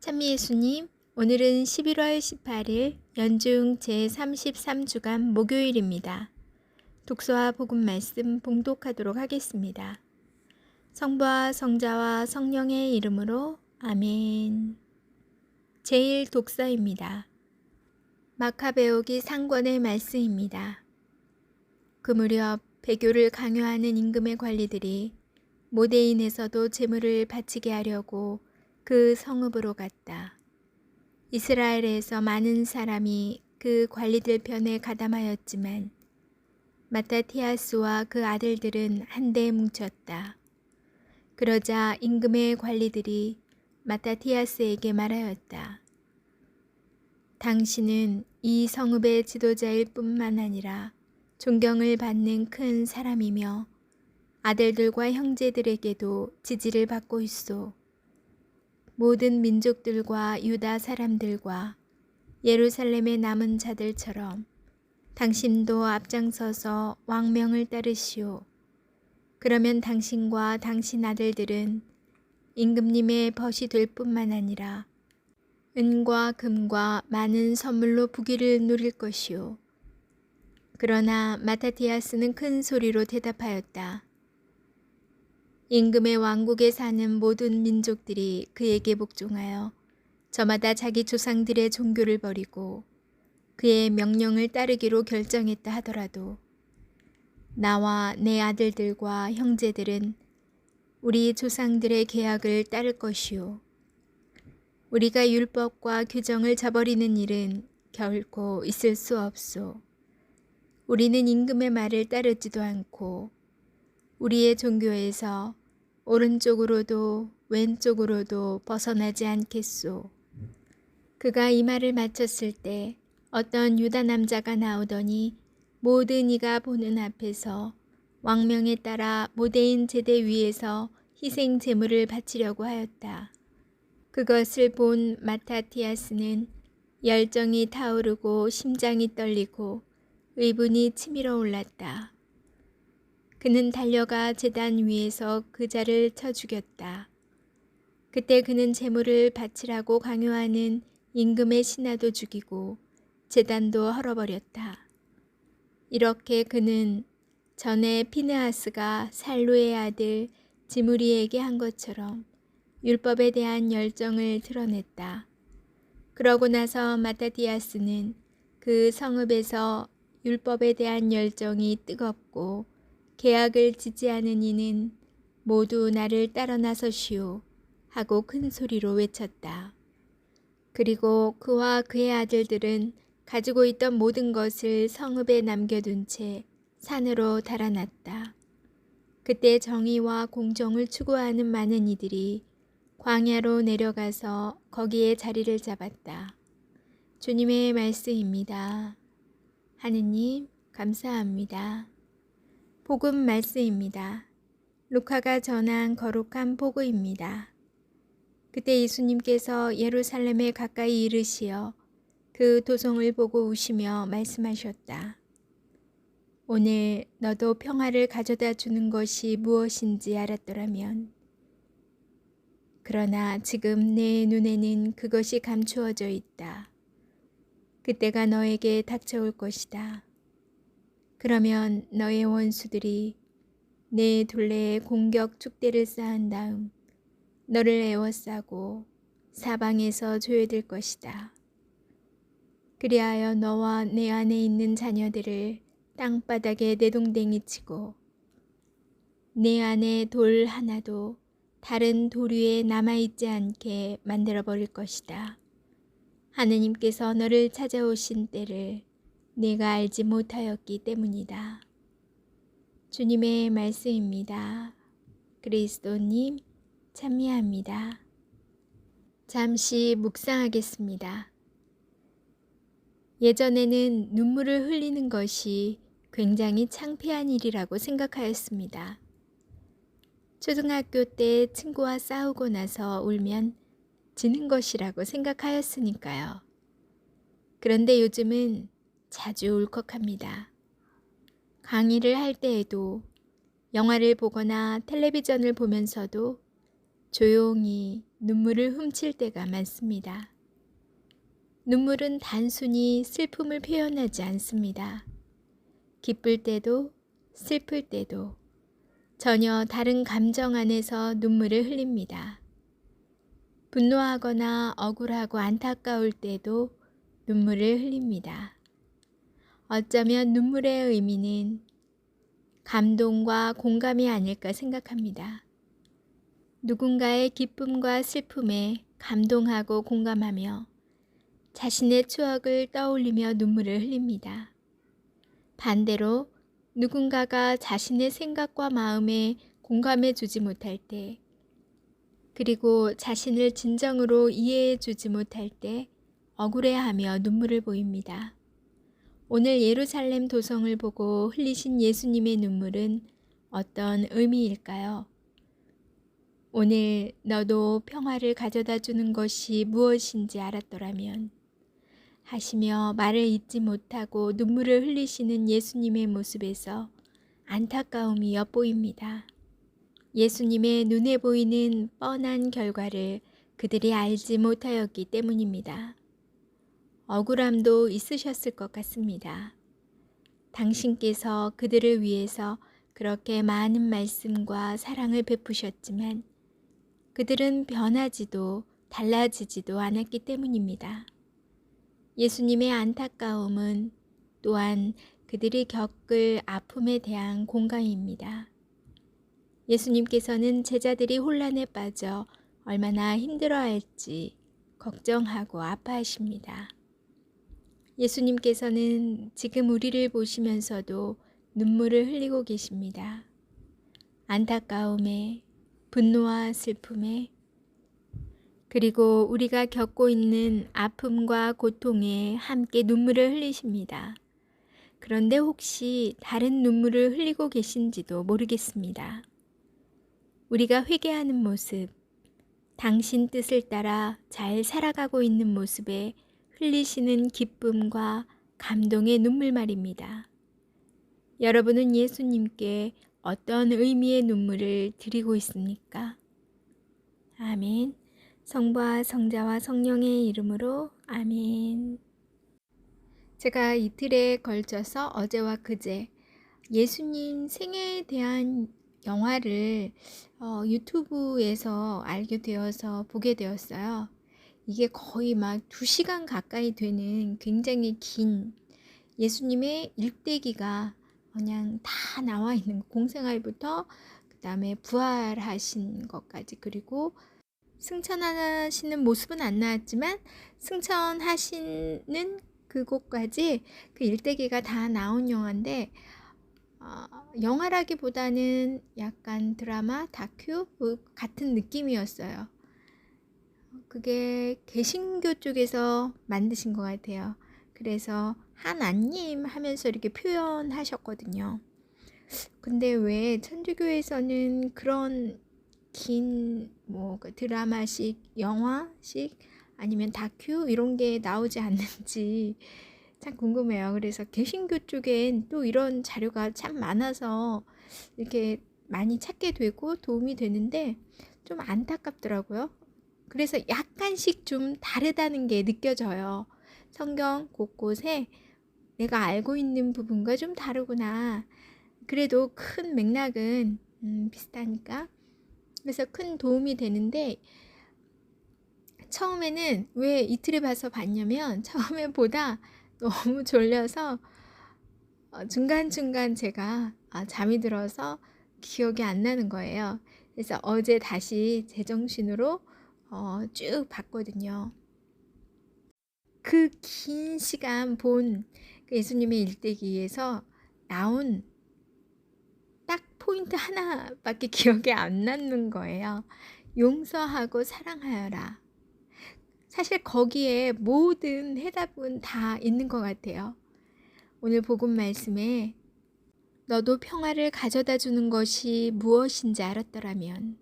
찬미 예수님, 오늘은 11월 18일 연중 제33주간 목요일입니다. 독서와 복음 말씀 봉독하도록 하겠습니다. 성부와 성자와 성령의 이름으로 아멘. 제1독서입니다. 마카베오기 상권의 말씀입니다. 그 무렵 배교를 강요하는 임금의 관리들이 모데인에서도 제물을 바치게 하려고 그 성읍으로 갔다. 이스라엘에서 많은 사람이 그 관리들 편에 가담하였지만 마타티아스와 그 아들들은 한데 뭉쳤다. 그러자 임금의 관리들이 마타티아스에게 말하였다. 당신은 이 성읍의 지도자일 뿐만 아니라 존경을 받는 큰 사람이며 아들들과 형제들에게도 지지를 받고 있소. 모든 민족들과 유다 사람들과 예루살렘의 남은 자들처럼 당신도 앞장서서 왕명을 따르시오. 그러면 당신과 당신 아들들은 임금님의 벗이 될 뿐만 아니라 은과 금과 많은 선물로 부귀를 누릴 것이오. 그러나 마타티아스는 큰 소리로 대답하였다. 임금의 왕국에 사는 모든 민족들이 그에게 복종하여 저마다 자기 조상들의 종교를 버리고 그의 명령을 따르기로 결정했다 하더라도 나와 내 아들들과 형제들은 우리 조상들의 계약을 따를 것이요. 우리가 율법과 규정을 저버리는 일은 결코 있을 수 없소. 우리는 임금의 말을 따르지도 않고 우리의 종교에서 오른쪽으로도 왼쪽으로도 벗어나지 않겠소. 그가 이 말을 마쳤을 때 어떤 유다 남자가 나오더니 모든 이가 보는 앞에서 왕명에 따라 모데인 제대 위에서 희생 제물을 바치려고 하였다. 그것을 본 마타티아스는 열정이 타오르고 심장이 떨리고 의분이 치밀어 올랐다. 그는 달려가 제단 위에서 그 자를 쳐 죽였다. 그때 그는 제물을 바치라고 강요하는 임금의 신하도 죽이고 제단도 헐어버렸다. 이렇게 그는 전에 피느하스가 살루의 아들 지므리에게 한 것처럼 율법에 대한 열정을 드러냈다. 그러고 나서 마타티아스는 그 성읍에서 율법에 대한 열정이 뜨겁고 계약을 지지하는 이는 모두 나를 따라 나서시오 하고 큰 소리로 외쳤다. 그리고 그와 그의 아들들은 가지고 있던 모든 것을 성읍에 남겨둔 채 산으로 달아났다. 그때 정의와 공정을 추구하는 많은 이들이 광야로 내려가서 거기에 자리를 잡았다. 주님의 말씀입니다. 하느님 감사합니다. 복음 말씀입니다. 루카가 전한 거룩한 복음입니다. 그때 예수님께서 예루살렘에 가까이 이르시어 그 도성을 보고 우시며 말씀하셨다. 오늘 너도 평화를 가져다 주는 것이 무엇인지 알았더라면 그러나 지금 내 눈에는 그것이 감추어져 있다. 그때가 너에게 닥쳐올 것이다. 그러면 너의 원수들이 내 둘레에 공격 축대를 쌓은 다음 너를 에워싸고 사방에서 조여들 것이다. 그리하여 너와 내 안에 있는 자녀들을 땅바닥에 내동댕이 치고 내 안에 돌 하나도 다른 돌 위에 남아있지 않게 만들어버릴 것이다. 하느님께서 너를 찾아오신 때를 내가 알지 못하였기 때문이다. 주님의 말씀입니다. 그리스도님 찬미합니다. 잠시 묵상하겠습니다. 예전에는 눈물을 흘리는 것이 굉장히 창피한 일이라고 생각하였습니다. 초등학교 때 친구와 싸우고 나서 울면 지는 것이라고 생각하였으니까요. 그런데 요즘은 자주 울컥합니다. 강의를 할 때에도 영화를 보거나 텔레비전을 보면서도 조용히 눈물을 훔칠 때가 많습니다. 눈물은 단순히 슬픔을 표현하지 않습니다. 기쁠 때도 슬플 때도 전혀 다른 감정 안에서 눈물을 흘립니다. 분노하거나 억울하고 안타까울 때도 눈물을 흘립니다. 어쩌면 눈물의 의미는 감동과 공감이 아닐까 생각합니다. 누군가의 기쁨과 슬픔에 감동하고 공감하며 자신의 추억을 떠올리며 눈물을 흘립니다. 반대로 누군가가 자신의 생각과 마음에 공감해 주지 못할 때, 그리고 자신을 진정으로 이해해 주지 못할 때 억울해하며 눈물을 보입니다. 오늘 예루살렘 도성을 보고 흘리신 예수님의 눈물은 어떤 의미일까요? 오늘 너도 평화를 가져다 주는 것이 무엇인지 알았더라면 하시며 말을 잇지 못하고 눈물을 흘리시는 예수님의 모습에서 안타까움이 엿보입니다. 예수님의 눈에 보이는 뻔한 결과를 그들이 알지 못하였기 때문입니다. 억울함도 있으셨을 것 같습니다. 당신께서 그들을 위해서 그렇게 많은 말씀과 사랑을 베푸셨지만 그들은 변하지도 달라지지도 않았기 때문입니다. 예수님의 안타까움은 또한 그들이 겪을 아픔에 대한 공감입니다. 예수님께서는 제자들이 혼란에 빠져 얼마나 힘들어할지 걱정하고 아파하십니다. 예수님께서는 지금 우리를 보시면서도 눈물을 흘리고 계십니다. 안타까움에, 분노와 슬픔에, 그리고 우리가 겪고 있는 아픔과 고통에 함께 눈물을 흘리십니다. 그런데 혹시 다른 눈물을 흘리고 계신지도 모르겠습니다. 우리가 회개하는 모습, 당신 뜻을 따라 잘 살아가고 있는 모습에 흘리시는 기쁨과 감동의 눈물 말입니다. 여러분은 예수님께 어떤 의미의 눈물을 드리고 있습니까? 아멘. 성부와 성자와 성령의 이름으로 아멘. 제가 이틀에 걸쳐서 어제와 그제 예수님 생애에 대한 영화를 유튜브에서 알게 되어서 보게 되었어요. 이게 거의 막 2시간 가까이 되는 굉장히 긴 예수님의 일대기가 그냥 다 나와 있는 거. 공생활부터 그 다음에 부활하신 것까지, 그리고 승천하시는 모습은 안 나왔지만 승천하시는 그곳까지 그 일대기가 다 나온 영화인데 영화라기보다는 약간 드라마, 다큐 같은 느낌이었어요. 그게 개신교 쪽에서 만드신 것 같아요. 그래서 하나님 하면서 이렇게 표현하셨거든요. 근데 왜 천주교에서는 그런 긴 드라마식, 영화식 아니면 다큐 이런 게 나오지 않는지 참 궁금해요. 그래서 개신교 쪽엔 또 이런 자료가 참 많아서 이렇게 많이 찾게 되고 도움이 되는데 좀 안타깝더라고요. 그래서 약간씩 좀 다르다는 게 느껴져요. 성경 곳곳에 내가 알고 있는 부분과 좀 다르구나. 그래도 큰 맥락은 비슷하니까. 그래서 큰 도움이 되는데 처음에는 왜 이틀에 봐서 봤냐면 처음에 보다 너무 졸려서 중간중간 제가 잠이 들어서 기억이 안 나는 거예요. 그래서 어제 다시 제정신으로 쭉 봤거든요. 그 긴 시간 본 예수님의 일대기에서 나온 딱 포인트 하나밖에 기억이 안 나는 거예요. 용서하고 사랑하여라. 사실 거기에 모든 해답은 다 있는 것 같아요. 오늘 복음 말씀에 너도 평화를 가져다 주는 것이 무엇인지 알았더라면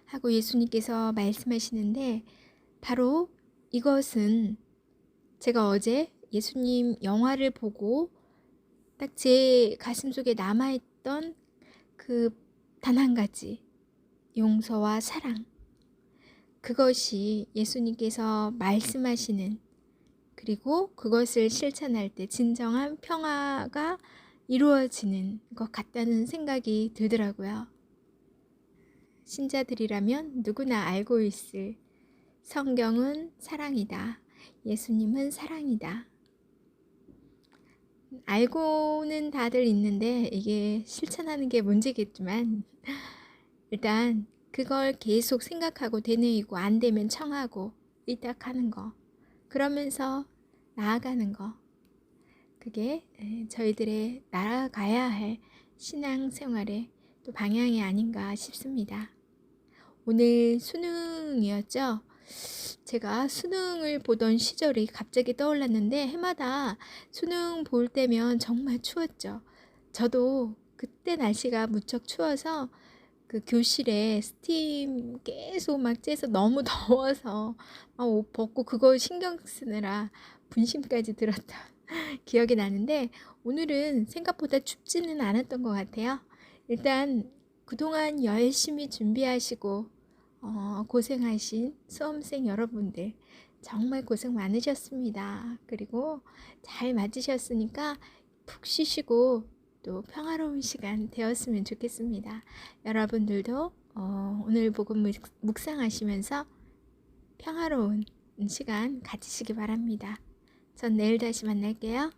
하고 예수님께서 말씀하시는데 바로 이것은 제가 어제 예수님 영화를 보고 딱 제 가슴속에 남아있던 그 단 한 가지 용서와 사랑, 그것이 예수님께서 말씀하시는, 그리고 그것을 실천할 때 진정한 평화가 이루어지는 것 같다는 생각이 들더라고요. 신자들이라면 누구나 알고 있을 성경은 사랑이다. 예수님은 사랑이다. 알고는 다들 있는데 이게 실천하는 게 문제겠지만 일단 그걸 계속 생각하고 되뇌이고 안 되면 청하고 일딱하는 거, 그러면서 나아가는 거, 그게 저희들의 나아가야 할 신앙생활의 또 방향이 아닌가 싶습니다. 오늘 수능이었죠? 제가 수능을 보던 시절이 갑자기 떠올랐는데 해마다 수능 볼 때면 정말 추웠죠. 저도 그때 날씨가 무척 추워서 그 교실에 스팀 계속 막 쬐서 너무 더워서 옷 벗고 그거 신경 쓰느라 분심까지 들었던 기억이 나는데 오늘은 생각보다 춥지는 않았던 것 같아요. 일단 그동안 열심히 준비하시고 고생하신 수험생 여러분들 정말 고생 많으셨습니다. 그리고 잘 맞으셨으니까 푹 쉬시고 또 평화로운 시간 되었으면 좋겠습니다. 여러분들도 오늘 복음 묵상하시면서 평화로운 시간 가지시기 바랍니다. 전 내일 다시 만날게요.